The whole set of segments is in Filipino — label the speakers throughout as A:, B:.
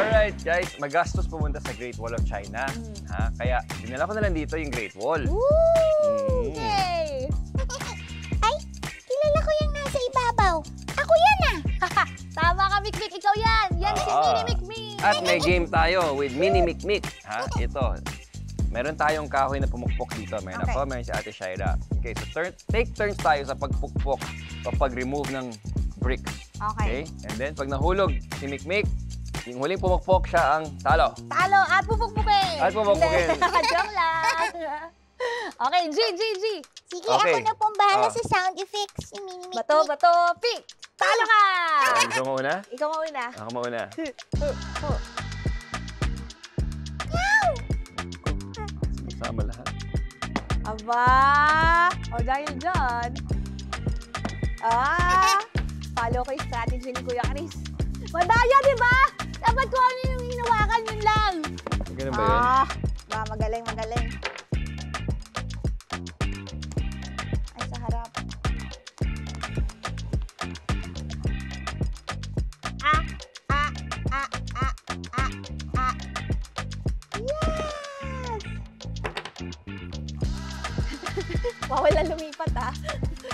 A: Alright, guys. Magastos pumunta sa Great Wall of China. Ha? Kaya, dinala ko na lang dito yung Great Wall.
B: Woo! Yay! Ay, kilala ko yung nasa ibabaw. Ako yan ah! Tama ka, Mikmik. Ikaw yan. Yan si Mini Mikmik.
A: At may game tayo with Mini Mikmik. Ha? Ito. Meron tayong kahoy na pumukpok dito. Meron ako, meron si Ate Shaira. Okay, so take turns tayo sa pagpukpok o pag-remove ng bricks.
B: Okay.
A: And then, pag nahulog si Mikmik, yung huling pumukpok siya ang talo.
B: Talo at pupukpukin.
A: At pupukpukin.
B: Joke lang. Okay, G. Sige,
A: Okay.
B: ako na pong bahala sa sound effects. Si Mini Mikmik.
C: Bato, pick! Talo ka!
A: Ikaw mauna?
C: Ikaw mauna.
A: Ako mauna. Sama lahat.
C: Aba! O dahil dyan, follow ko yung strategy ni Kuya Chris. Madaya, di ba? Dapat ko ano yung hinawakan, yun lang.
A: Ganun ba yun?
C: Magaling. Ay, sa harap. Yes! Bawal na lumipat, ah.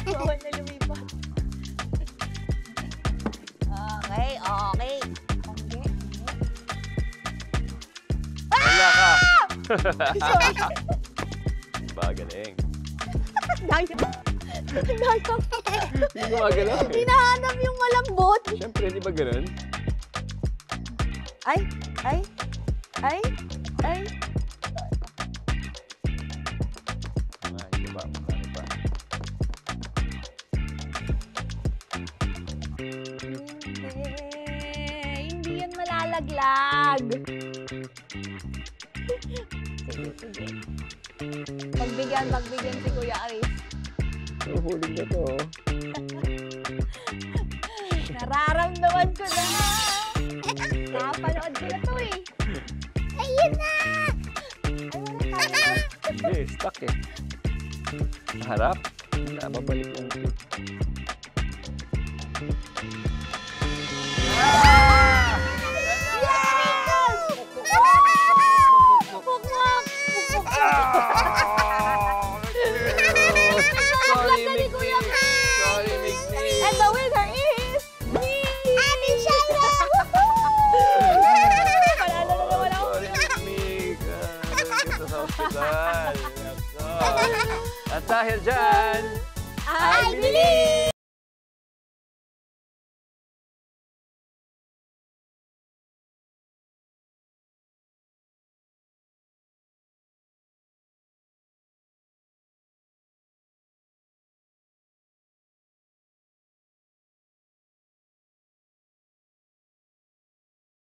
C: Bawal na lumipat. Okay.
A: Wala ka! Ba, galing.
C: Dayang.
A: Hindi gumagalaw eh.
C: Hinahanap yung malambot.
A: Siyempre, di ba ganun?
C: Ay.
A: Ito ba? Marami pa.
C: Hindi yan malalaglag. Sige. Pagbigyan si Kuya Chris.
A: Huling na to.
C: Nararamdaman ko na. Napanood ko na to eh.
B: Ayun na!
A: Hindi, stuck eh. Sa harap? Babalik yung clip. Sorry, Mikmik.
C: And the winner is me!
B: Ate Shaira!
C: Panalo na naman ako.
A: Sorry, Mikmik. Dito sa hospital. Nako. At dahil dyan,
C: I believe!